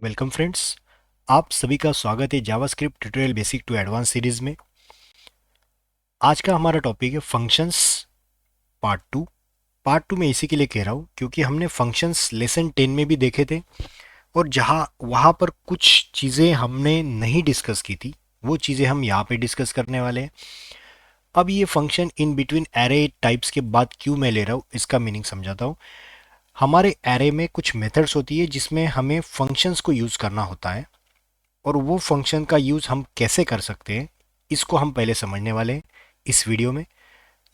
Welcome friends. आप सभी का स्वागत है JavaScript tutorial basic to advance series में। आज का हमारा टॉपिक है functions part two. Part two मैं इसी के लिए कह रहा हूँ क्योंकि हमने फंक्शंस लेसन 10 में भी देखे थे और जहाँ वहाँ पर कुछ चीज़ें हमने नहीं डिस्कस की थी, वो चीज़ें हम यहाँ पे डिस्कस करने वाले हैं। अब ये function in between array types के बाद क्यों मैं ले रहा हूँ, इसका मीनिंग समझाता हूँ। हमारे एरे में कुछ मेथड्स होती है जिसमें हमें फंक्शंस को यूज़ करना होता है, और वो फंक्शन का यूज़ हम कैसे कर सकते हैं इसको हम पहले समझने वाले हैं इस वीडियो में,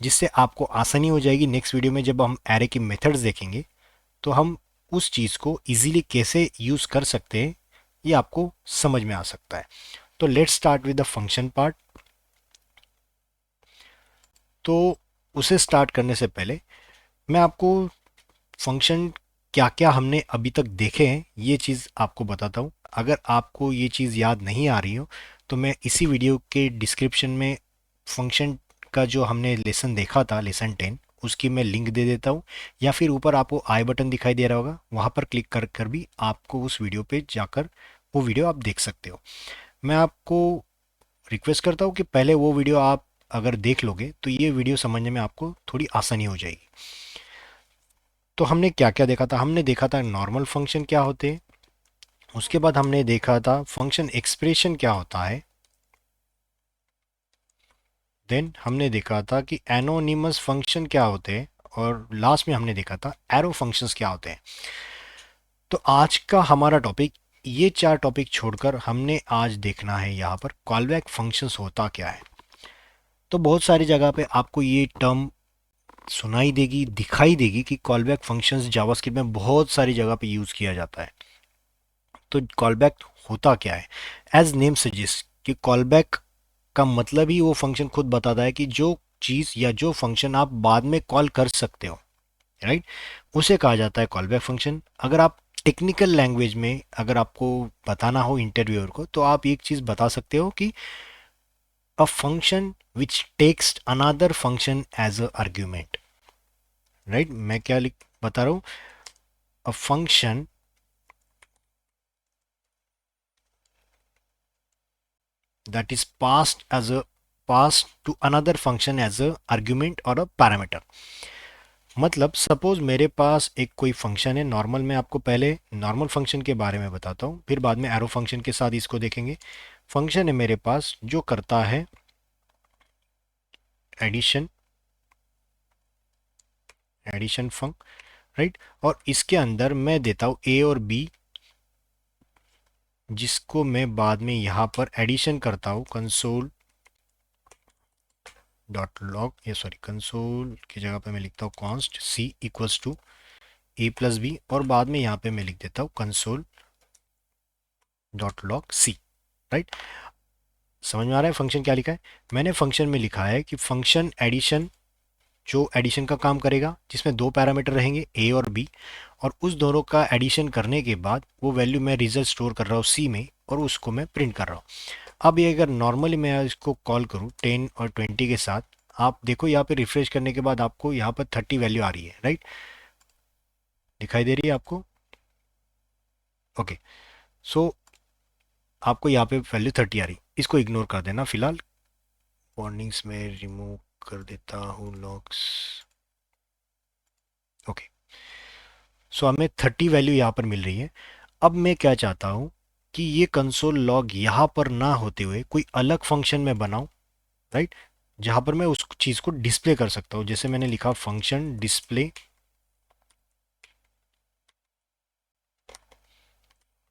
जिससे आपको आसानी हो जाएगी। नेक्स्ट वीडियो में जब हम एरे की मेथड्स देखेंगे तो हम उस चीज़ को इजीली कैसे यूज़ कर सकते हैं ये आपको समझ में आ सकता है। तो let's start with the function part. तो उसे स्टार्ट करने से पहले मैं आपको फंक्शन क्या क्या हमने अभी तक देखे हैं ये चीज़ आपको बताता हूँ। अगर आपको ये चीज़ याद नहीं आ रही हो तो मैं इसी वीडियो के डिस्क्रिप्शन में फंक्शन का जो हमने लेसन देखा था, लेसन 10, उसकी मैं लिंक दे देता हूँ। या फिर ऊपर आपको आई बटन दिखाई दे रहा होगा, वहाँ पर क्लिक कर कर भी आपको उस वीडियो पे जाकर वो वीडियो आप देख सकते हो। मैं आपको रिक्वेस्ट करता हूँ कि पहले वो वीडियो आप अगर देख लोगे तो ये वीडियो समझने में आपको थोड़ी आसानी हो जाएगी। तो हमने क्या क्या देखा था? हमने देखा था नॉर्मल फंक्शन क्या होते हैं, उसके बाद हमने देखा था फंक्शन एक्सप्रेशन क्या होता है, देन हमने देखा था कि एनोनिमस फंक्शन क्या होते हैं, और लास्ट में हमने देखा था एरो फंक्शंस क्या होते हैं। तो आज का हमारा टॉपिक, ये चार टॉपिक छोड़कर हमने आज देखना है यहाँ पर कॉलबैक फंक्शंस होता क्या है। तो बहुत सारी जगह पे आपको ये टर्म सुनाई देगी, दिखाई देगी कि कॉलबैक फंक्शंस जावास्क्रिप्ट में बहुत सारी जगह पे यूज़ किया जाता है। तो कॉलबैक होता क्या है? एज नेम सजेस्ट कि कॉलबैक का मतलब ही वो फंक्शन खुद बताता है कि जो चीज़ या जो फंक्शन आप बाद में कॉल कर सकते हो, राइट, उसे कहा जाता है कॉलबैक फंक्शन। अगर आप टेक्निकल लैंग्वेज में अगर आपको बताना हो इंटरव्यूअर को, तो आप एक चीज़ बता सकते हो कि a function which takes another function as a argument. Right, मैं क्या लिख बता रहा हूँ? A function that is passed to another function as a argument or a parameter। मतलब सपोज मेरे पास एक कोई फंक्शन है नॉर्मल। मैं आपको पहले नॉर्मल फंक्शन के बारे में बताता हूँ, फिर बाद में एरो फंक्शन के साथ इसको देखेंगे। फंक्शन है मेरे पास जो करता है एडिशन, एडिशन फंक, राइट। और इसके अंदर मैं देता हूँ ए और बी, जिसको मैं बाद में यहाँ पर एडिशन करता हूँ कंसोल डॉट लॉग, ये सॉरी, कंसोल की जगह पे मैं लिखता हूँ const c equals to a plus b, और बाद में यहाँ पे मैं लिख देता हूँ console dot log c, right. समझ में आ रहा है फंक्शन क्या लिखा है? मैंने फंक्शन में लिखा है कि फंक्शन एडिशन, जो एडिशन का काम करेगा, जिसमें दो पैरामीटर रहेंगे ए और बी, और उस दोनों का एडिशन करने के बाद वो वैल्यू मैं रिजल्ट स्टोर कर रहा हूँ सी में, और उसको मैं प्रिंट कर रहा हूँ। अब ये अगर नॉर्मली मैं इसको कॉल करूँ 10 और 20 के साथ, आप देखो यहाँ पे रिफ्रेश करने के बाद आपको यहाँ पर 30 वैल्यू आ रही है, राइट, दिखाई दे रही है आपको? ओके, सो आपको यहाँ पे वैल्यू 30 आ रही, इसको इग्नोर कर देना फिलहाल। वार्निंग्स में रिमूव कर देता हूँ लॉग्स। ओके, सो हमें 30 वैल्यू यहाँ पर मिल रही है। अब मैं क्या चाहता हूँ कि ये कंसोल लॉग यहाँ पर ना होते हुए कोई अलग फंक्शन में बनाऊँ, राइट, जहाँ पर मैं उस चीज़ को डिस्प्ले कर सकता हूँ। जैसे मैंने लिखा function display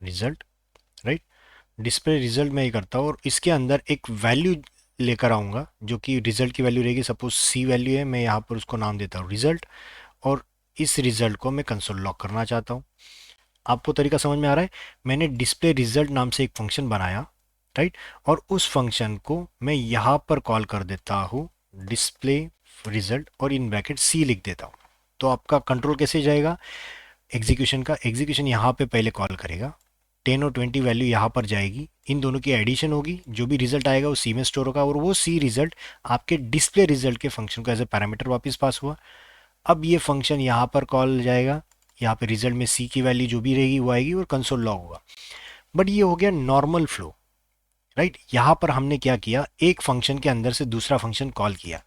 result, right. Display result मैं ये करता हूँ और इसके अंदर एक वैल्यू लेकर आऊँगा जो कि रिजल्ट की वैल्यू रहेगी। सपोज सी वैल्यू है, मैं यहाँ पर उसको नाम देता हूँ रिजल्ट, और इस रिजल्ट को मैं कंसोल लॉग करना चाहता हूँ। आपको तरीका समझ में आ रहा है? मैंने डिस्प्ले रिजल्ट नाम से एक फंक्शन बनाया, राइट, और उस फंक्शन को मैं यहाँ पर कॉल कर देता हूँ डिस्प्ले रिजल्ट, और इन ब्रैकेट सी लिख देता हूँ। तो आपका कंट्रोल कैसे जाएगा? एग्जीक्यूशन का एग्जीक्यूशन यहाँ पे पहले कॉल करेगा, 10 और 20 वैल्यू यहाँ पर जाएगी, इन दोनों की एडिशन होगी, जो भी रिजल्ट आएगा वो सी में स्टोर होगा, और वो सी रिजल्ट आपके डिस्प्ले रिजल्ट के फंक्शन को एज ए पैरामीटर वापस पास हुआ। अब ये फंक्शन यहाँ पर कॉल जाएगा, यहाँ पे रिजल्ट में सी की वैल्यू जो भी रहेगी वो आएगी और कंसोल लॉग होगा। बट ये हो गया नॉर्मल फ्लो, राइट। यहाँ पर हमने क्या किया, एक फंक्शन के अंदर से दूसरा फंक्शन कॉल किया।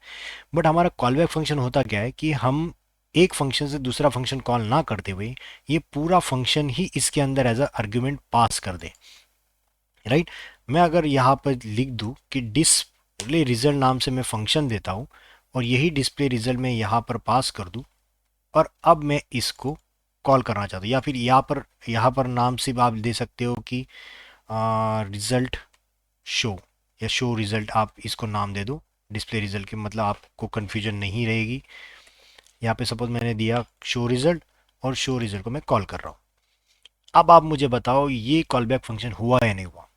बट हमारा कॉल बैक फंक्शन होता क्या है कि हम एक फंक्शन से दूसरा फंक्शन कॉल ना करते हुए ये पूरा फंक्शन ही इसके अंदर एज अ आर्ग्यूमेंट पास कर दे, राइट। मैं अगर यहाँ पर लिख दूँ कि डिस्प्ले रिजल्ट नाम से मैं फंक्शन देता हूँ और यही डिस्प्ले रिजल्ट मैं यहाँ पर पास कर दूँ, और अब मैं इसको कॉल करना चाहता हूँ, या फिर यहाँ पर नाम से आप दे सकते हो कि रिजल्ट शो, या शो रिजल्ट आप इसको नाम दे दो डिस्प्ले रिजल्ट के, मतलब आपको कन्फ्यूजन नहीं रहेगी। यहाँ पे सपोज मैंने दिया शो रिजल्ट, और शो रिजल्ट को मैं कॉल कर रहा हूँ। अब आप मुझे बताओ ये कॉल बैक फंक्शन हुआ या नहीं हुआ।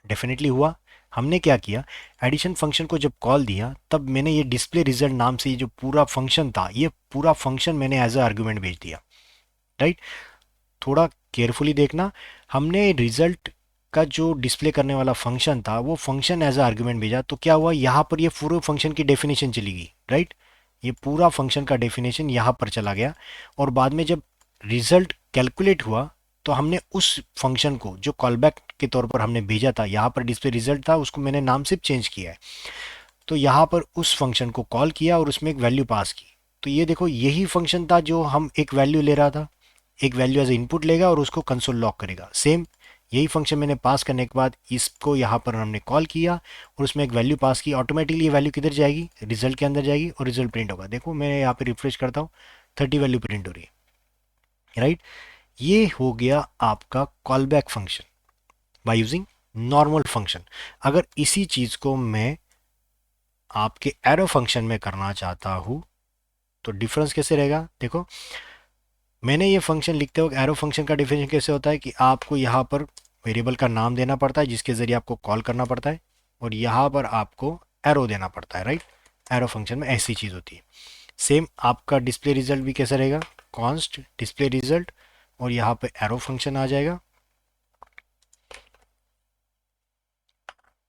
डेफिनेटली हुआ। हमने क्या किया, एडिशन फंक्शन को जब कॉल दिया तब मैंने ये डिस्प्ले रिजल्ट नाम से ये जो पूरा फंक्शन था, ये पूरा फंक्शन मैंने एज अ आर्ग्यूमेंट भेज दिया, राइट। थोड़ा केयरफुली देखना, हमने रिजल्ट का जो डिस्प्ले करने वाला फंक्शन था वो फंक्शन एज अ आर्ग्यूमेंट भेजा, तो क्या हुआ, यहाँ पर ये पूरे फंक्शन की डेफिनेशन चली गई, राइट। ये पूरा फंक्शन का डेफिनेशन यहाँ पर चला गया, और बाद में जब रिजल्ट कैलकुलेट हुआ तो हमने उस फंक्शन को जो कॉलबैक के तौर पर हमने भेजा था, यहाँ पर डिस्प्ले रिजल्ट था, उसको मैंने नाम सिर्फ चेंज किया है। तो यहाँ पर उस फंक्शन को कॉल किया और उसमें एक वैल्यू पास की। तो ये देखो यही फंक्शन था जो हम एक वैल्यू ले रहा था, एक वैल्यू एज इनपुट लेगा और उसको कंसोल लॉक करेगा। सेम यही फंक्शन मैंने पास करने के बाद इसको यहाँ पर हमने कॉल किया और उसमें एक वैल्यू पास की, ऑटोमेटिकली ये वैल्यू किधर जाएगी, रिजल्ट के अंदर जाएगी और रिजल्ट प्रिंट होगा। देखो मैं यहाँ पे रिफ्रेश करता हूँ, 30 वैल्यू प्रिंट हो रही है, राइट। ये हो गया आपका call back function by using normal function. अगर इसी चीज को मैं आपके एरो फंक्शन में करना चाहता हूँ तो डिफरेंस कैसे रहेगा, देखो मैंने ये फंक्शन लिखते वक्त एरो फंक्शन का डिफिनेशन कैसे होता है कि आपको यहाँ पर वेरिएबल का नाम देना पड़ता है जिसके जरिए आपको कॉल करना पड़ता है, और यहाँ पर आपको एरो देना पड़ता है, राइट। एरो फंक्शन में ऐसी चीज़ होती है। सेम आपका डिस्प्ले रिजल्ट भी कैसे रहेगा, कॉन्स्ट डिस्प्ले रिजल्ट, और यहाँ पे एरो फंक्शन आ जाएगा।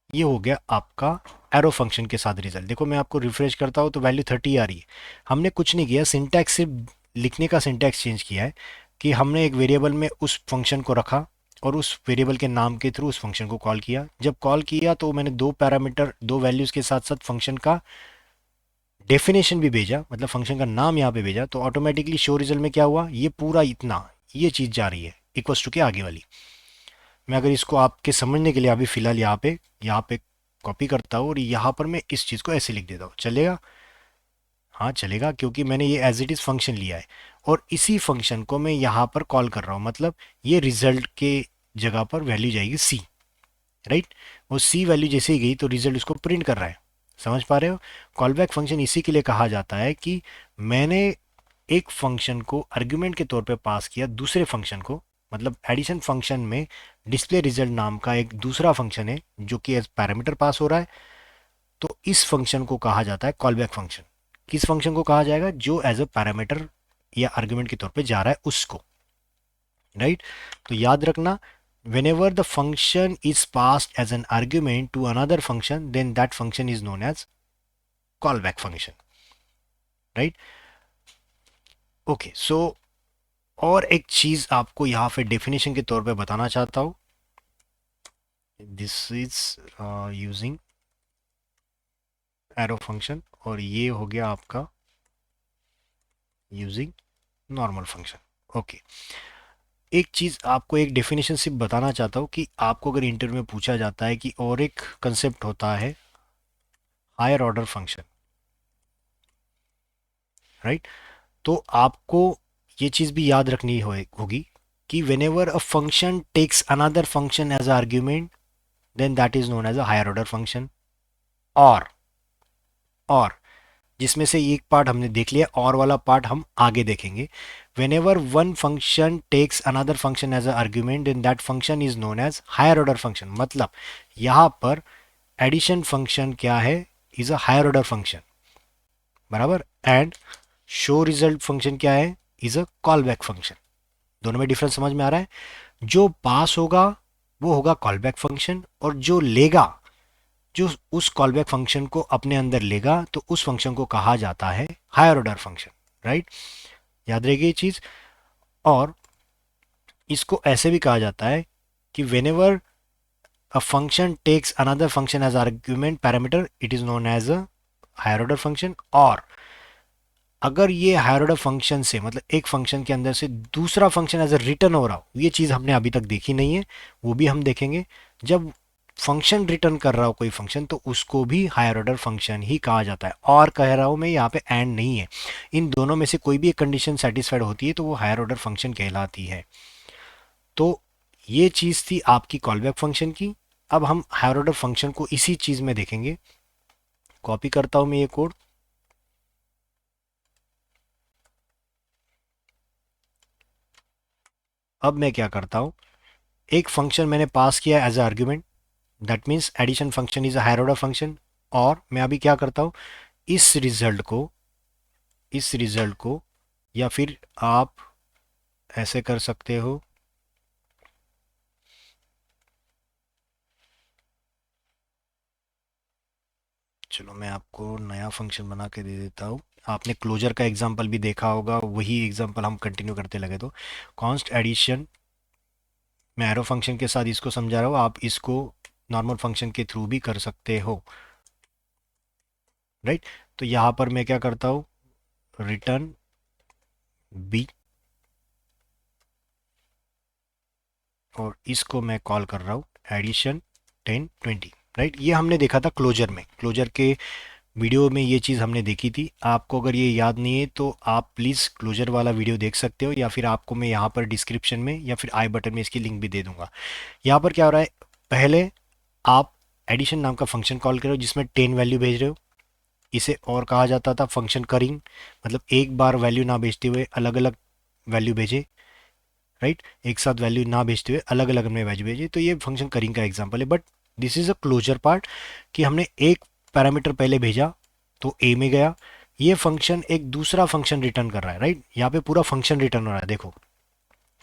ये हो गया आपका एरो फंक्शन के साथ रिजल्ट। देखो मैं आपको रिफ्रेश करता हूँ तो वैल्यू 30 आ रही है। हमने कुछ नहीं किया, सिंटैक्स सिर्फ लिखने का सिंटैक्स चेंज किया है कि हमने एक वेरिएबल में उस फंक्शन को रखा और उस वेरिएबल के नाम के थ्रू उस फंक्शन को कॉल किया। जब कॉल किया तो मैंने दो पैरामीटर, दो वैल्यूज़ के साथ साथ फंक्शन का डेफिनेशन भी भेजा, मतलब फंक्शन का नाम यहाँ पे भेजा। तो ऑटोमेटिकली शो रिजल्ट में क्या हुआ, ये पूरा इतना ये चीज़ जा रही है इक्वल्स टू के आगे वाली। मैं अगर इसको आपके समझने के लिए अभी फिलहाल यहाँ पे कॉपी करता हूँ और यहाँ पर मैं इस चीज़ को ऐसे लिख देता हूँ, चलेगा। हाँ चलेगा, क्योंकि मैंने ये एज इट इज़ फंक्शन लिया है और इसी फंक्शन को मैं यहाँ पर कॉल कर रहा हूँ, मतलब ये रिजल्ट के जगह पर वैल्यू जाएगी सी, राइट। वो सी वैल्यू जैसे ही गई तो रिजल्ट उसको प्रिंट कर रहा है। समझ पा रहे हो, कॉल बैक फंक्शन इसी के लिए कहा जाता है कि मैंने एक फंक्शन को आर्ग्यूमेंट के तौर पे पास किया दूसरे फंक्शन को, मतलब एडिशन फंक्शन में डिस्प्ले रिजल्ट नाम का एक दूसरा फंक्शन है जो कि एज पैरामीटर पास हो रहा है। तो इस फंक्शन को कहा जाता है कॉल बैक फंक्शन। किस फंक्शन को कहा जाएगा, जो एज अ पैरामीटर या आर्ग्यूमेंट के तौर पे जा रहा है उसको, राइट। तो याद रखना, whenever the function is passed as an argument to another function, then that function is known as callback function, right? Okay so और एक चीज आपको यहाँ पे डेफिनेशन के तौर पे बताना चाहता हूँ, this is using arrow function, और ये हो गया आपका यूजिंग नॉर्मल फंक्शन। ओके, एक चीज आपको एक डेफिनेशन सिर्फ बताना चाहता हूँ कि आपको अगर इंटरव्यू में पूछा जाता है कि और एक कंसेप्ट होता है हायर ऑर्डर फंक्शन, राइट। तो आपको ये चीज़ भी याद रखनी होगी कि whenever a function takes another function as argument, then that is known as a higher order function। और जिसमें से एक पार्ट हमने देख लिया, और वाला पार्ट हम आगे देखेंगे। whenever one function takes another function as an argument, then that function is known as higher order function। मतलब यहाँ पर एडिशन फंक्शन क्या है, is a higher order function, बराबर। एंड शो रिजल्ट फंक्शन क्या है, is a call back function. दोनों में डिफरेंस समझ में आ रहा है। जो पास होगा वो होगा कॉल बैक फंक्शन, और जो लेगा, जो उस कॉल बैक फंक्शन को अपने अंदर लेगा, तो उस फंक्शन को कहा जाता है हायर ऑर्डर फंक्शन, राइट। याद रहेगी ये चीज। और इसको ऐसे भी कहा जाता है कि whenever a function takes another function as argument parameter it is known as a higher order function, और अगर ये हायर ऑर्डर फंक्शन से मतलब एक फंक्शन के अंदर से दूसरा फंक्शन एज अ रिटर्न हो रहा हो, ये चीज़ हमने अभी तक देखी नहीं है, वो भी हम देखेंगे। जब फंक्शन रिटर्न कर रहा हो कोई फंक्शन तो उसको भी हायर ऑर्डर फंक्शन ही कहा जाता है। और कह रहा हूं मैं यहाँ पे एंड नहीं है, इन दोनों में से कोई भी एक कंडीशन सेटिस्फाइड होती है तो वो हायर ऑर्डर फंक्शन कहलाती है। तो ये चीज़ थी आपकी कॉलबैक फंक्शन की। अब हम हायर ऑर्डर फंक्शन को इसी चीज़ में देखेंगे। कॉपी करता हूं मैं ये कोड। अब मैं क्या करता हूं, एक फंक्शन मैंने पास किया as a argument, that means addition function is a higher order function. और मैं अभी क्या करता हूं, इस रिजल्ट को इस रिजल्ट को या फिर आप ऐसे कर सकते हो, चलो मैं आपको नया फंक्शन बना के दे देता हूँ। आपने क्लोजर का एग्जांपल भी देखा होगा, वही एग्जांपल हम कंटिन्यू करते लगे। तो कॉन्स्ट एडिशन, मैं एरो फंक्शन के साथ इसको समझा रहा हूँ, आप इसको नॉर्मल फंक्शन के थ्रू भी कर सकते हो, राइट। तो यहाँ पर मैं क्या करता हूँ, रिटर्न बी, और इसको मैं कॉल कर रहा हूँ एडिशन 10 20, राइट। ये हमने देखा था क्लोजर में, क्लोजर के वीडियो में ये चीज़ हमने देखी थी। आपको अगर ये याद नहीं है तो आप प्लीज़ क्लोजर वाला वीडियो देख सकते हो, या फिर आपको मैं यहाँ पर डिस्क्रिप्शन में या फिर आई बटन में इसकी लिंक भी दे दूंगा। यहाँ पर क्या हो रहा है, पहले आप एडिशन नाम का फंक्शन कॉल करो जिसमें 10 वैल्यू भेज रहे हो। इसे और कहा जाता था फंक्शन करिंग, मतलब एक बार वैल्यू ना भेजते हुए अलग अलग वैल्यू भेजे, राइट। एक साथ वैल्यू ना भेजते हुए अलग अलग में वैल्यू भेजे, तो ये फंक्शन करिंग का एग्जांपल है। But this is a closure part, कि हमने एक पैरामीटर पहले भेजा तो ए में गया, ये फंक्शन एक दूसरा फंक्शन रिटर्न कर रहा है, राइट। यहाँ पे पूरा फंक्शन रिटर्न हो रहा है, देखो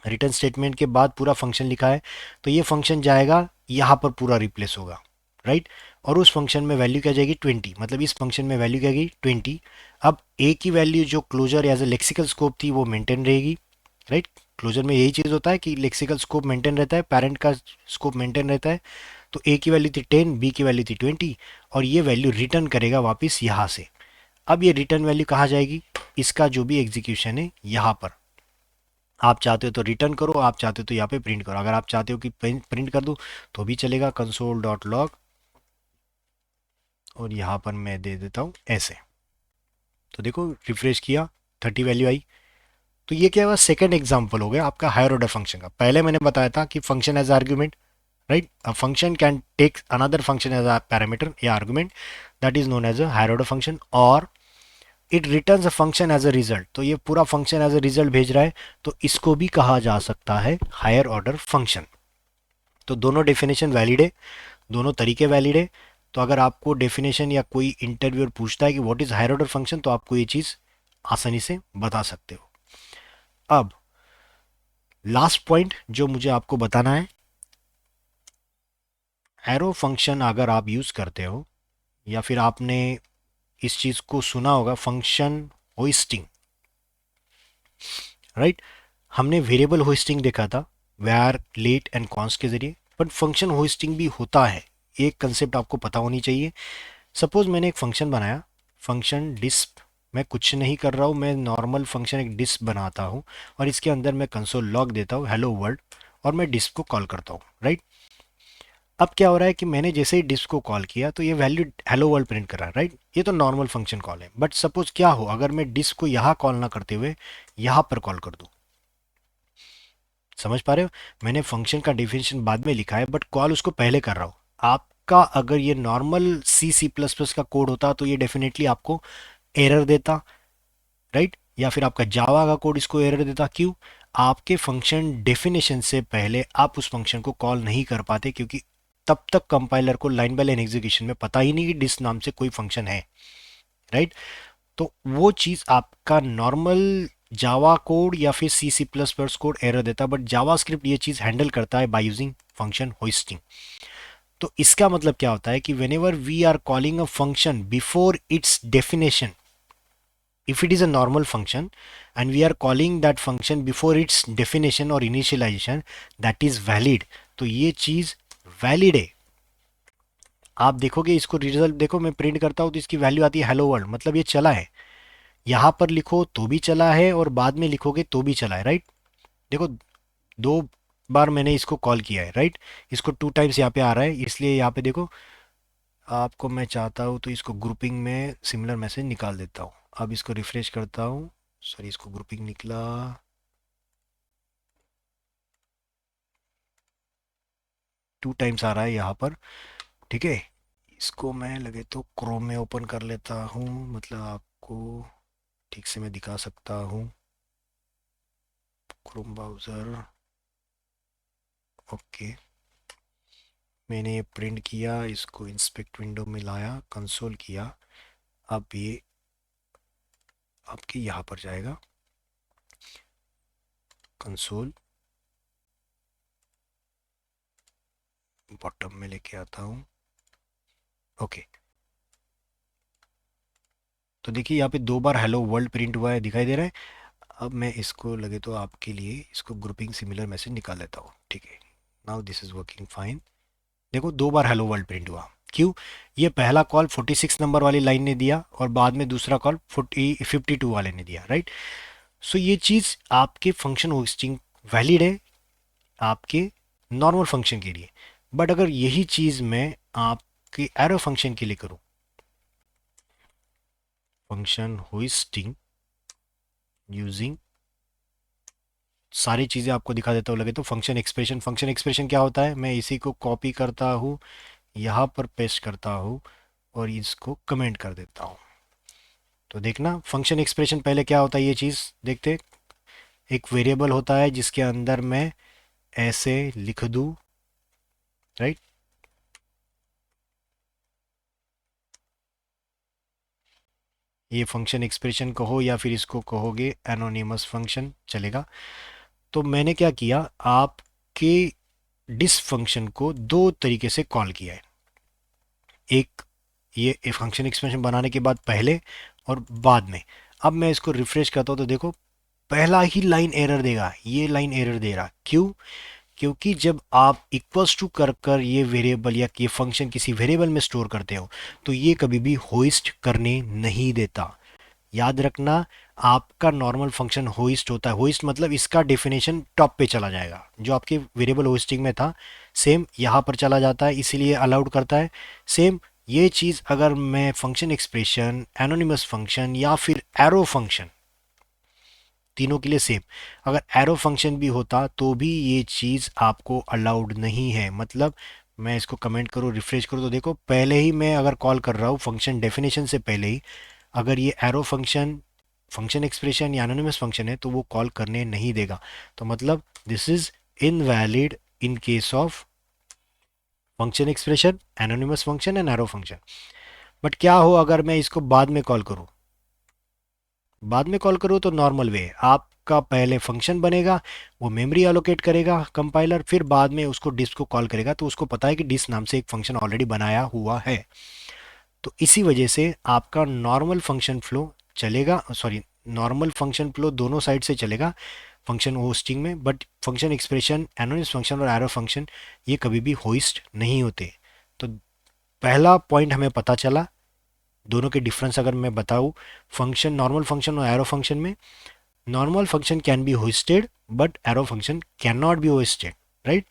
रिटर्न स्टेटमेंट के बाद पूरा फंक्शन लिखा है, तो ये फंक्शन जाएगा यहाँ पर पूरा रिप्लेस होगा, राइट। और उस फंक्शन में वैल्यू क्या जाएगी 20, मतलब इस फंक्शन में वैल्यू क्या जाएगी 20। अब ए की वैल्यू जो closure as a lexical scope थी वो मेंटेन रहेगी, राइट। क्लोजर में यही चीज़ होता है कि लेक्सिकल स्कोप मेंटेन रहता है, पेरेंट का स्कोप मेंटेन रहता है। तो ए की वैल्यू थी 10, बी की वैल्यू थी 20, और ये वैल्यू रिटर्न करेगा वापस यहाँ से। अब ये रिटर्न वैल्यू कहाँ जाएगी, इसका जो भी एग्जीक्यूशन है यहाँ पर, आप चाहते हो तो रिटर्न करो, आप चाहते हो तो यहाँ पे प्रिंट करो। अगर आप चाहते हो कि प्रिंट कर दूँ तो भी चलेगा, कंसोल डॉट लॉग, और यहाँ पर मैं दे देता हूँ ऐसे। तो देखो रिफ्रेश किया, 30 वैल्यू आई। तो ये क्या हुआ, सेकंड एग्जांपल हो गया आपका हायर ऑर्डर फंक्शन का। पहले मैंने बताया था कि function as argument, right, a function can take another function as a parameter या argument, that is known as a higher order function, और it returns a function as a result. तो ये पूरा फंक्शन एज अ रिजल्ट भेज रहा है, तो इसको भी कहा जा सकता है हायर ऑर्डर फंक्शन। तो दोनों डेफिनेशन वैलिड है, दोनों तरीके वैलिड है। तो अगर आपको डेफिनेशन या कोई इंटरव्यूअर पूछता है कि what is higher order function, तो आपको ये चीज़ आसानी से बता सकते हो। अब लास्ट पॉइंट जो मुझे आपको बताना है, एरो फंक्शन अगर आप यूज़ करते हो या फिर आपने इस चीज़ को सुना होगा, फंक्शन होइस्टिंग, राइट। हमने वेरिएबल होइस्टिंग देखा था वेयर लेट एंड कॉन्स्ट के जरिए, बट फंक्शन होइस्टिंग भी होता है। एक कंसेप्ट आपको पता होनी चाहिए। सपोज मैंने एक फंक्शन बनाया, फंक्शन डिस्प, मैं कुछ नहीं कर रहा हूँ, मैं नॉर्मल फंक्शन एक डिस्प बनाता हूँ, और इसके अंदर मैं कंसोल लॉग देता हूँ हेलो वर्ल्ड, और मैं डिस्प को कॉल करता हूँ, राइट। अब क्या हो रहा है कि मैंने जैसे ही डिस्प को कॉल किया तो ये वैल्यू हेलो वर्ल्ड प्रिंट कर रहा है, राइट। ये तो नॉर्मल फंक्शन कॉल है। बट सपोज क्या हो अगर मैं डिस्प को यहाँ कॉल ना करते हुए यहाँ पर कॉल कर दूँ, समझ पा रहे हो। मैंने फंक्शन का डिफिनेशन बाद में लिखा है बट कॉल उसको पहले कर रहा हूँ। आपका अगर ये नॉर्मल सी सी प्लस प्लस का कोड होता तो ये डेफिनेटली आपको एरर देता, राइट। या फिर आपका जावा का कोड इसको एरर देता, क्यों, आपके फंक्शन डेफिनेशन से पहले आप उस फंक्शन को कॉल नहीं कर पाते, क्योंकि तब तक कंपाइलर को लाइन बाय लाइन एग्जीक्यूशन में पता ही नहीं कि डिस नाम से कोई फंक्शन है, राइट। तो वो चीज़ आपका नॉर्मल जावा कोड या फिर C C plus plus code error देता, बट जावा स्क्रिप्ट ये चीज़ हैंडल करता है बाय यूजिंग फंक्शन होइस्टिंग। तो इसका मतलब क्या होता है कि whenever we are calling a function before its definition, if it is a normal function and we are calling that function before its definition or initialization, that is valid. तो ये चीज वैलिड है। आप देखोगे इसको result देखो, मैं print करता हूँ तो इसकी वैल्यू आती है हेलो वर्ल्ड, मतलब ये चला है। यहाँ पर लिखो तो भी चला है और बाद में लिखोगे तो भी चला है, राइट। देखो, दो बार मैंने इसको कॉल किया है, राइट। इसको 2 टाइम्स यहाँ पे आ रहा है, इसलिए यहाँ पे देखो, आपको मैं चाहता हूँ तो इसको ग्रुपिंग में सिमिलर मैसेज निकाल देता हूँ। अब इसको रिफ्रेश करता हूँ, सॉरी इसको ग्रुपिंग निकला, 2 टाइम्स आ रहा है यहाँ पर, ठीक है। इसको मैं लगे तो क्रोम में ओपन कर लेता हूँ, मतलब आपको ठीक से मैं दिखा सकता हूँ। Chrome browser, okay. मैंने ये प्रिंट किया, इसको इंस्पेक्ट विंडो में लाया, कंसोल किया। अब ये आपके यहाँ पर जाएगा, कंसोल, बॉटम में लेके आता हूँ, ओके। तो देखिए यहाँ पे 2 बार हेलो वर्ल्ड प्रिंट हुआ है, दिखाई दे रहा है। अब मैं इसको लगे तो आपके लिए इसको ग्रुपिंग सिमिलर मैसेज निकाल लेता हूँ, ठीक है। Now this is working fine. देखो 2 बार हेलो वर्ल्ड प्रिंट हुआ, क्यों? ये पहला कॉल 46 नंबर वाली लाइन ने दिया और बाद में दूसरा कॉल 52 वाले ने दिया, राइट। सो ये चीज़ आपके फंक्शन होस्टिंग वैलिड है आपके नॉर्मल फंक्शन के लिए। बट अगर यही चीज़ मैं आपके एरो फंक्शन के लिए करूँ, फंक्शन होस्टिंग यूजिंग, सारी चीज़ें आपको दिखा देता हूँ लगे तो। फंक्शन एक्सप्रेशन, फंक्शन एक्सप्रेशन क्या होता है, मैं इसी को कॉपी करता हूँ, यहाँ पर पेस्ट करता हूँ और इसको कमेंट कर देता हूँ। तो देखना फंक्शन एक्सप्रेशन पहले क्या होता है, ये चीज़ देखते। एक वेरिएबल होता है जिसके अंदर मैं ऐसे लिख दूँ, राइट। ये फंक्शन एक्सप्रेशन कहो या फिर इसको कहोगे एनोनिमस फंक्शन, चलेगा। तो मैंने क्या किया, आपके डिस फंक्शन को 2 तरीके से कॉल किया है। एक, ये फंक्शन एक्सप्रेशन बनाने के बाद पहले और बाद में। अब मैं इसको रिफ्रेश करता हूँ तो देखो पहला ही लाइन एरर देगा, ये लाइन एरर दे रहा, क्यों? क्योंकि जब आप इक्वल्स टू कर कर ये वेरिएबल या ये फंक्शन किसी वेरिएबल में स्टोर करते हो तो ये कभी भी होइस्ट करने नहीं देता। याद रखना, आपका नॉर्मल फंक्शन होइस्ट होता है। होइस्ट मतलब इसका डेफिनेशन टॉप पे चला जाएगा, जो आपके वेरिएबल होस्टिंग में था सेम यहाँ पर चला जाता है, इसीलिए अलाउड करता है। सेम ये चीज़ अगर मैं फंक्शन एक्सप्रेशन, एनोनिमस फंक्शन या फिर एरो फंक्शन, तीनों के लिए सेम, अगर एरो फंक्शन भी होता तो भी ये चीज़ आपको अलाउड नहीं है। मतलब मैं इसको कमेंट करूँ, रिफ्रेश करूँ तो देखो पहले ही मैं अगर कॉल कर रहा हूँ फंक्शन डेफिनेशन से पहले ही, अगर ये एरो फंक्शन, फंक्शन एक्सप्रेशन या एनोनिमस फंक्शन है तो वो कॉल करने नहीं देगा। तो मतलब this is invalid in case of function expression, anonymous function and arrow function. But क्या हो अगर मैं इसको बाद में कॉल करूँ, बाद में कॉल करो तो नॉर्मल वे, आपका पहले फंक्शन बनेगा, वो मेमोरी एलोकेट करेगा कंपाइलर, फिर बाद में उसको डिस्क को कॉल करेगा, तो उसको पता है कि डिस्क नाम से एक फंक्शन ऑलरेडी बनाया हुआ है। तो इसी वजह से आपका नॉर्मल फंक्शन फ्लो चलेगा, सॉरी नॉर्मल फंक्शन फ्लो दोनों साइड से चलेगा फंक्शन होस्टिंग में। But function expression, anonymous function और एरो फंक्शन ये कभी भी होस्ट नहीं होते। तो पहला पॉइंट हमें पता चला, दोनों के डिफरेंस अगर मैं बताऊँ, फंक्शन, नॉर्मल फंक्शन और एरो फंक्शन में, normal function can be hosted but arrow function can not be hosted, right.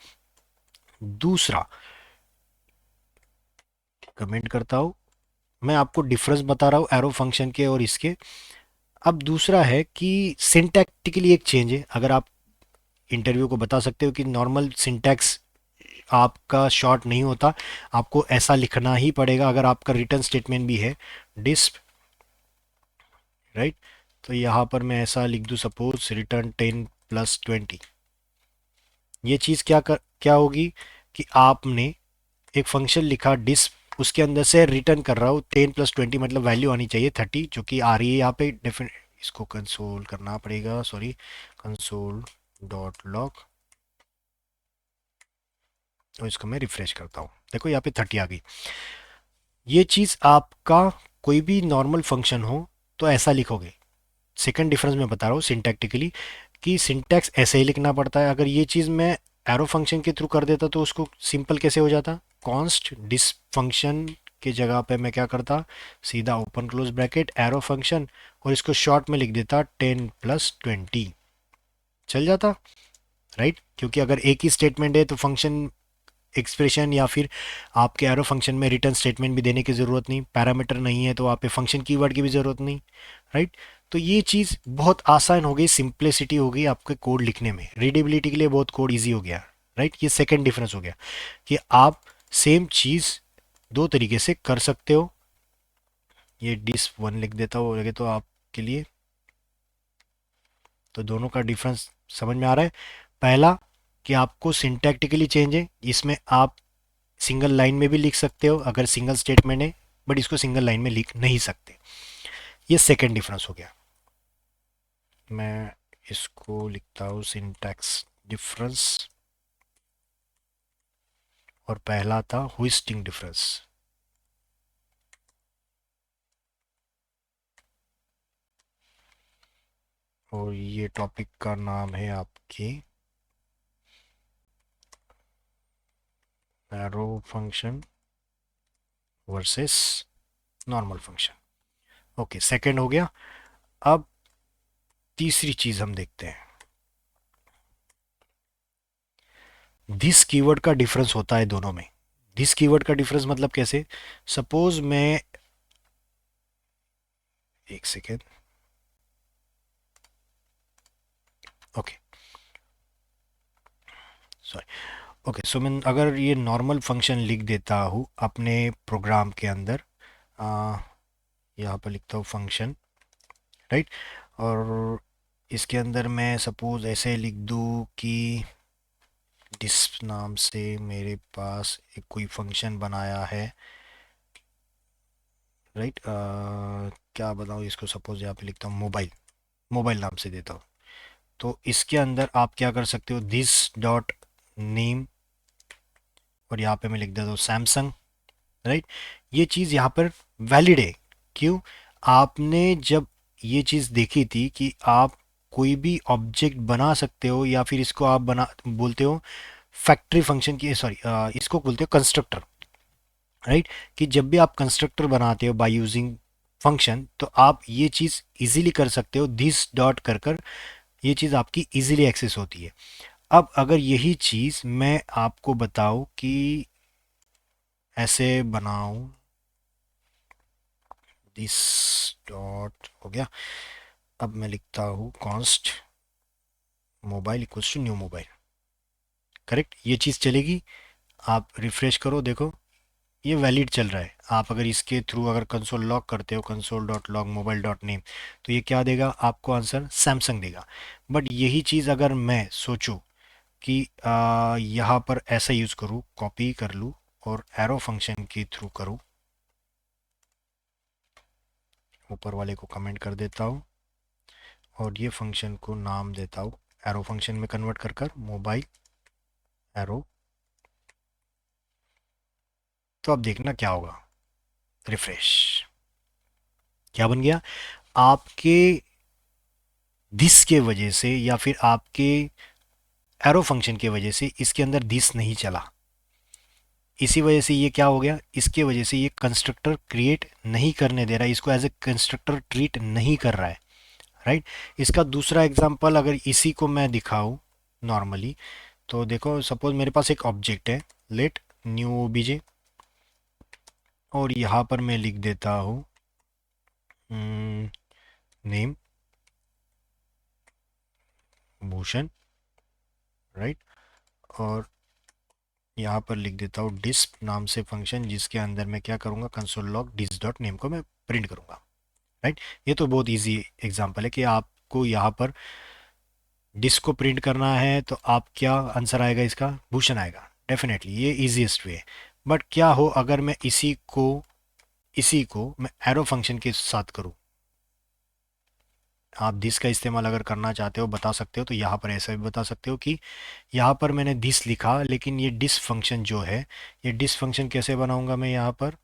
दूसरा, कमेंट करता हूँ, मैं आपको डिफरेंस बता रहा हूँ एरो फंक्शन के और इसके। अब दूसरा है कि सिंटैक्टिकली एक चेंज है, अगर आप इंटरव्यू को बता सकते हो कि नॉर्मल सिंटैक्स आपका शॉर्ट नहीं होता, आपको ऐसा लिखना ही पड़ेगा अगर आपका रिटर्न स्टेटमेंट भी है डिस्प, राइट। तो यहाँ पर मैं ऐसा लिख दूँ, सपोज रिटर्न 10 + 20। ये चीज़ क्या होगी कि आपने एक फंक्शन लिखा डिस्प, उसके अंदर से रिटर्न कर रहा हूँ 10 + 20, मतलब वैल्यू आनी चाहिए 30 जो कि आ रही है यहाँ पे डेफिनेट। इसको कंसोल करना पड़ेगा, सॉरी, कंसोल डॉट लॉग, और इसको मैं रिफ्रेश करता हूँ, देखो यहाँ पे 30 आ गई। ये चीज़ आपका कोई भी नॉर्मल फंक्शन हो तो ऐसा लिखोगे, सेकंड डिफरेंस मैं बता रहा हूँ सिंटैक्टिकली, कि सिंटैक्स ऐसे ही लिखना पड़ता है। अगर ये चीज़ मैं एरो फंक्शन के थ्रू कर देता तो उसको सिंपल कैसे हो जाता, कॉन्स्ट डिस फंक्शन के जगह पे मैं क्या करता, सीधा open close bracket arrow function, और इसको शॉर्ट में लिख देता 10+20, चल जाता, राइट। क्योंकि अगर एक ही स्टेटमेंट है तो फंक्शन एक्सप्रेशन या फिर आपके एरो फंक्शन में रिटर्न स्टेटमेंट भी देने की ज़रूरत नहीं, पैरामीटर नहीं है तो वहाँ पे फंक्शन कीवर्ड की भी ज़रूरत नहीं, राइट। तो ये चीज़ बहुत आसान हो गई, सिंप्लिसिटी हो गई आपके कोड लिखने में, रीडेबिलिटी के लिए बहुत कोड ईजी हो गया, राइट। ये सेकेंड डिफरेंस हो गया कि आप सेम चीज़ दो तरीके से कर सकते हो। ये डिस वन लिख देता हो लगे तो आपके लिए, तो दोनों का डिफरेंस समझ में आ रहा है। पहला कि आपको सिंटैक्टिकली चेंज है, इसमें आप सिंगल लाइन में भी लिख सकते हो अगर सिंगल स्टेटमेंट है, बट इसको सिंगल लाइन में लिख नहीं सकते। ये सेकेंड डिफरेंस हो गया। मैं इसको लिखता हूँ सिंटैक्स डिफरेंस, और पहला था हुइस्टिंग डिफरेंस। और ये टॉपिक का नाम है आपकी arrow function versus normal function. Okay, second हो गया। अब तीसरी चीज हम देखते हैं, दिस कीवर्ड का डिफरेंस होता है दोनों में। दिस कीवर्ड का डिफरेंस मतलब कैसे, सपोज मैं, एक second, okay sorry, okay so मैं अगर ये नॉर्मल फंक्शन लिख देता हूँ अपने प्रोग्राम के अंदर, आ, यहाँ पर लिखता हूँ फंक्शन, राइट। और इसके अंदर मैं सपोज ऐसे लिख दूँ कि डिस नाम से मेरे पास एक कोई फंक्शन बनाया है, राइट। क्या बताऊँ इसको, सपोज यहाँ पे लिखता हूँ मोबाइल, मोबाइल नाम से देता हूँ। तो इसके अंदर आप क्या कर सकते हो, दिस डॉट नेम, और यहाँ पे मैं लिख देता हूँ सैमसंग, राइट। ये चीज़ यहाँ पर वैलिड है। क्यों, आपने जब ये चीज़ देखी थी कि आप कोई भी ऑब्जेक्ट बना सकते हो, या फिर इसको आप बना बोलते हो फैक्ट्री फंक्शन की, सॉरी इसको बोलते हो कंस्ट्रक्टर, राइट। कि जब भी आप कंस्ट्रक्टर बनाते हो बाय यूजिंग फंक्शन, तो आप ये चीज़ इजीली कर सकते हो, दिस डॉट कर कर ये चीज़ आपकी इजीली एक्सेस होती है। अब अगर यही चीज़ मैं आपको बताऊं कि ऐसे बनाऊं, दिस डॉट हो गया, अब मैं लिखता हूँ const mobile equals to new mobile, correct. ये चीज़ चलेगी, आप रिफ्रेश करो देखो, ये वैलिड चल रहा है। आप अगर इसके थ्रू अगर कंसोल लॉग करते हो, console dot log mobile dot name, तो ये क्या देगा आपको, आंसर सैमसंग देगा। बट यही चीज़ अगर मैं सोचूं कि यहाँ पर ऐसा यूज़ करूँ, कॉपी कर लूँ और एरो फंक्शन के थ्रू करूँ, ऊपर वाले को कमेंट कर देता हूँ और ये फंक्शन को नाम देता हूँ, एरो फंक्शन में कन्वर्ट कर कर मोबाइल एरो, तो अब देखना क्या होगा, रिफ्रेश, क्या बन गया आपके दिस के वजह से, या फिर आपके एरो फंक्शन की वजह से इसके अंदर दिस नहीं चला। इसी वजह से ये क्या हो गया, इसके वजह से ये कंस्ट्रक्टर क्रिएट नहीं करने दे रहा है, इसको एज ए कंस्ट्रक्टर ट्रीट नहीं कर रहा है, राइट। इसका दूसरा एग्जांपल अगर इसी को मैं दिखाऊं नॉर्मली, तो देखो सपोज मेरे पास एक ऑब्जेक्ट है, लेट न्यू ओबीजे, और यहाँ पर मैं लिख देता हूँ नेम भूषण, राइट। और यहाँ पर लिख देता हूँ डिस्प नाम से फंक्शन, जिसके अंदर मैं क्या करूँगा, console log this dot name को मैं प्रिंट करूँगा, राइट। ये तो बहुत इजी एग्जांपल है कि आपको यहाँ पर डिस्क को प्रिंट करना है, तो आप क्या आंसर आएगा इसका, भूषण आएगा, डेफिनेटली ये इजीएस्ट वे है। बट क्या हो अगर मैं इसी को मैं एरो फंक्शन के साथ करूँ, आप दिस का इस्तेमाल अगर करना चाहते हो बता सकते हो, तो यहाँ पर ऐसा भी बता सकते हो कि यहाँ पर मैंने दिस लिखा, लेकिन ये डिस फंक्शन जो है, ये डिस फंक्शन कैसे बनाऊंगा मैं यहाँ पर,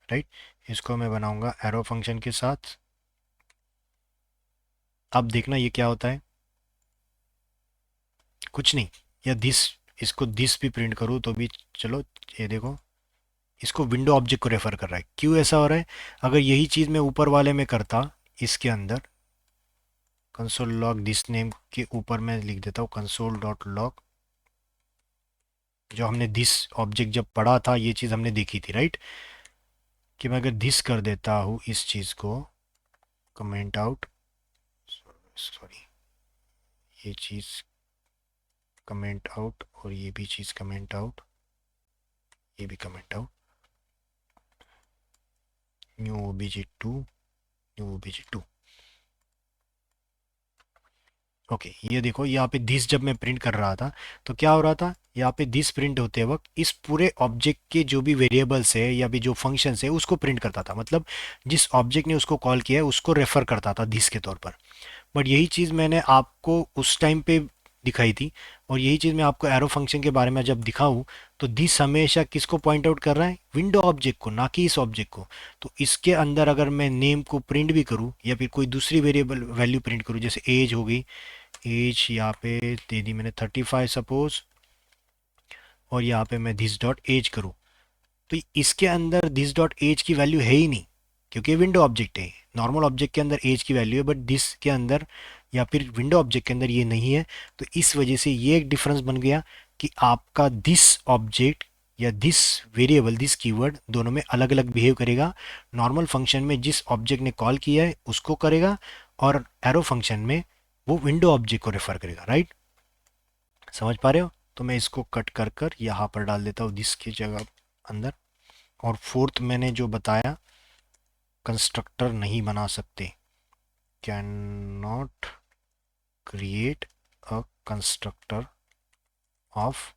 राइट। इसको मैं बनाऊंगा एरो फंक्शन के साथ। अब देखना ये क्या होता है, कुछ नहीं। या दिस, इसको दिस भी प्रिंट करूँ तो भी चलो। ये देखो, इसको विंडो ऑब्जेक्ट को रेफर कर रहा है। क्यों ऐसा हो रहा है? अगर यही चीज़ मैं ऊपर वाले में करता, इसके अंदर कंसोल लॉग दिस नेम के ऊपर मैं लिख देता हूँ कंसोल डॉट लॉग, जो हमने दिस ऑब्जेक्ट जब पढ़ा था ये चीज़ हमने देखी थी, राइट। कि मैं अगर दिस कर देता हूँ इस चीज़ को, कमेंट आउट, सॉरी, ये चीज़ कमेंट आउट और ये भी चीज़ कमेंट आउट, ये भी comment out, new obj two, new obj two. Okay, ये देखो यहाँ पे दिस जब मैं प्रिंट कर रहा था तो क्या हो रहा था, यहाँ पे दिस प्रिंट होते वक्त इस पूरे ऑब्जेक्ट के जो भी वेरिएबल्स है या भी जो फंक्शंस है उसको प्रिंट करता था। मतलब जिस ऑब्जेक्ट ने उसको कॉल किया है उसको रेफर करता था दिस के तौर पर। बट यही चीज़ मैंने आपको उस टाइम पे दिखाई थी, और यही चीज़ मैं आपको एरो फंक्शन के बारे में जब दिखाऊं तो दिस हमेशा किसको पॉइंट आउट कर रहा है, विंडो ऑब्जेक्ट को, ना कि इस ऑब्जेक्ट को। तो इसके अंदर अगर मैं नेम को प्रिंट भी करूं या फिर कोई दूसरी वेरिएबल वैल्यू प्रिंट करूं, जैसे एज हो गई, एज यहाँ पे दे दी मैंने 35 सपोज, और यहाँ पे मैं दिस डॉट एज करूँ, तो इसके अंदर दिस डॉट एज की वैल्यू है ही नहीं, क्योंकि विंडो ऑब्जेक्ट है। नॉर्मल ऑब्जेक्ट के अंदर एज की वैल्यू है, बट दिस के अंदर या फिर विंडो ऑब्जेक्ट के अंदर ये नहीं है। तो इस वजह से ये एक डिफरेंस बन गया कि आपका दिस ऑब्जेक्ट या दिस वेरिएबल, दिस कीवर्ड दोनों में अलग अलग बिहेव करेगा। नॉर्मल फंक्शन में जिस ऑब्जेक्ट ने कॉल किया है उसको करेगा, और एरो फंक्शन में वो विंडो ऑब्जेक्ट को रेफर करेगा, राइट। समझ पा रहे हो? तो मैं इसको कट कर कर यहाँ पर डाल देता हूँ दिस की जगह अंदर। और फोर्थ मैंने जो बताया, कंस्ट्रक्टर नहीं बना सकते, can not create a constructor of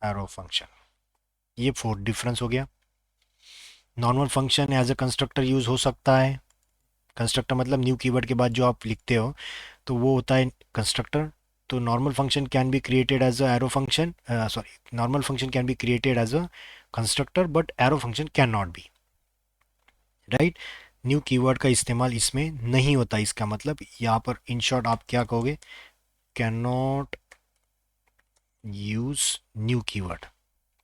arrow function. ये फोर्थ डिफरेंस हो गया। Normal function as a constructor use हो सकता है। कंस्ट्रक्टर मतलब न्यू कीवर्ड के बाद जो आप लिखते हो तो वो होता है कंस्ट्रक्टर। तो normal function can be created as a arrow function, sorry, normal function can be created as a constructor but arrow function can not be, right. New keyword का इस्तेमाल इसमें नहीं होता। इसका मतलब यहाँ पर इन शॉर्ट आप क्या कहोगे, can not use new keyword,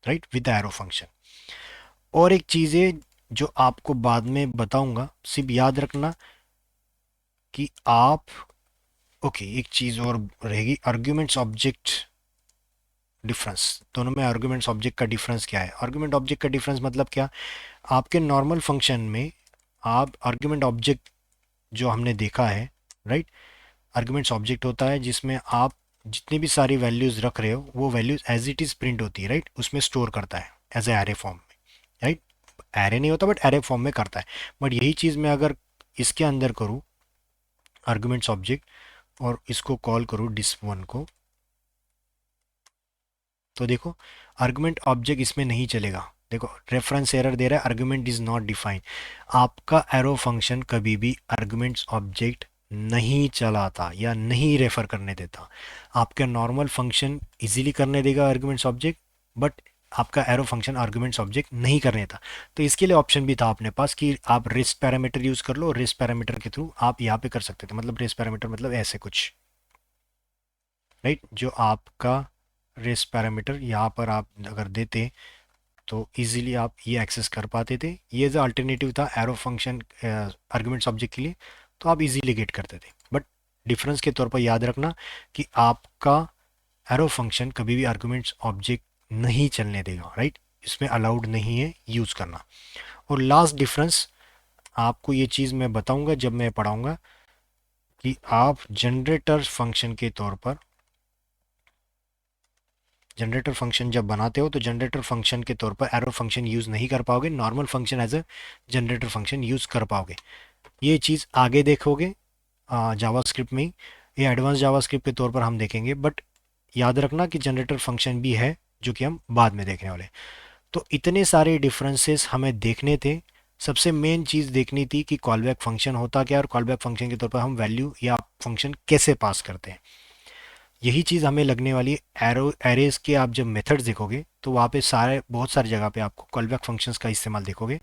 right, with arrow function. और एक चीज़ है जो आपको बाद में बताऊंगा, सिर्फ याद रखना कि आप, ओके, एक चीज़ और रहेगी, आर्ग्यूमेंट्स ऑब्जेक्ट डिफरेंस। दोनों में आर्ग्यूमेंट्स ऑब्जेक्ट का डिफरेंस क्या है? आर्ग्यूमेंट ऑब्जेक्ट का डिफरेंस मतलब क्या, आपके नॉर्मल फंक्शन में आप आर्ग्यूमेंट ऑब्जेक्ट जो हमने देखा है, राइट, आर्ग्यूमेंट्स ऑब्जेक्ट होता है जिसमें आप जितनी भी सारी वैल्यूज रख रहे हो वो values as it is print होती है, राइट, उसमें स्टोर करता है एज ए एरे फॉर्म में, राइट। एरे नहीं होता बट एरे फॉर्म में करता है। बट यही चीज़ मैं अगर इसके अंदर करूँ, आर्ग्यूमेंट्स ऑब्जेक्ट, और इसको कॉल करूँ डिस वन को, तो देखो आर्गुमेंट ऑब्जेक्ट इसमें नहीं चलेगा। देखो रेफरेंस एरर दे रहा है, आर्गुमेंट इज नॉट डिफाइंड। आपका एरो फंक्शन कभी भी आर्गुमेंट्स ऑब्जेक्ट नहीं चलाता या नहीं रेफर करने देता। आपका नॉर्मल फंक्शन इजीली करने देगा आर्गुमेंट्स ऑब्जेक्ट, बट आपका एरो फंक्शन आर्गुमेंट्स ऑब्जेक्ट नहीं करने देता। तो इसके लिए ऑप्शन भी था अपने पास कि आप रेस्ट पैरामीटर यूज कर लो, रेस्ट पैरामीटर के थ्रू आप यहाँ पे कर सकते थे। मतलब रेस्ट पैरामीटर मतलब ऐसे कुछ, राइट, जो आपका रेस पैरामीटर यहाँ पर आप अगर देते तो इजीली आप ये एक्सेस कर पाते थे। ये जो अल्टरनेटिव था एरो फंक्शन आर्गुमेंट्स ऑब्जेक्ट के लिए, तो आप इजीली गेट करते थे। बट डिफरेंस के तौर पर याद रखना कि आपका एरो फंक्शन कभी भी आर्गुमेंट्स ऑब्जेक्ट नहीं चलने देगा, राइट, इसमें अलाउड नहीं है यूज़ करना। और लास्ट डिफरेंस आपको ये चीज़ मैं बताऊंगा जब मैं पढ़ाऊंगा कि आप जनरेटर फंक्शन के तौर पर, जनरेटर फंक्शन जब बनाते हो तो जनरेटर फंक्शन के तौर पर एरो फंक्शन यूज़ नहीं कर पाओगे, normal function as a generator function use कर पाओगे। ये चीज़ आगे देखोगे जावास्क्रिप्ट में ही, ये एडवांस जावास्क्रिप्ट के तौर पर हम देखेंगे। बट याद रखना कि जनरेटर फंक्शन भी है जो कि हम बाद में देखने वाले। तो इतने सारे डिफरेंसेस हमें देखने थे। सबसे मेन चीज़ देखनी थी कि कॉलबैक फंक्शन होता क्या है और कॉलबैक फंक्शन के तौर पर हम वैल्यू या फंक्शन कैसे पास करते हैं। यही चीज़ हमें लगने वाली है। एरो एरेज के आप जब मेथड्स देखोगे तो वहाँ पे सारे बहुत सारी जगह पे आपको कॉलबैक फंक्शंस का इस्तेमाल देखोगे।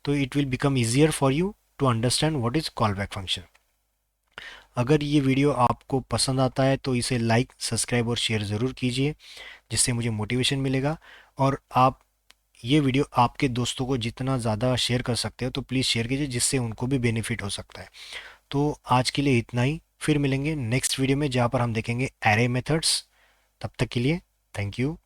तो it will become easier for you to understand what is call back function. अगर ये वीडियो आपको पसंद आता है तो इसे लाइक, सब्सक्राइब और शेयर ज़रूर कीजिए, जिससे मुझे मोटिवेशन मिलेगा। और आप ये वीडियो आपके दोस्तों को जितना ज़्यादा शेयर कर सकते हो तो प्लीज़ शेयर कीजिए, जिससे उनको भी बेनिफिट हो सकता है। तो आज के लिए इतना ही, फिर मिलेंगे नेक्स्ट वीडियो में जहाँ पर हम देखेंगे एरे मेथड्स। तब तक के लिए थैंक यू।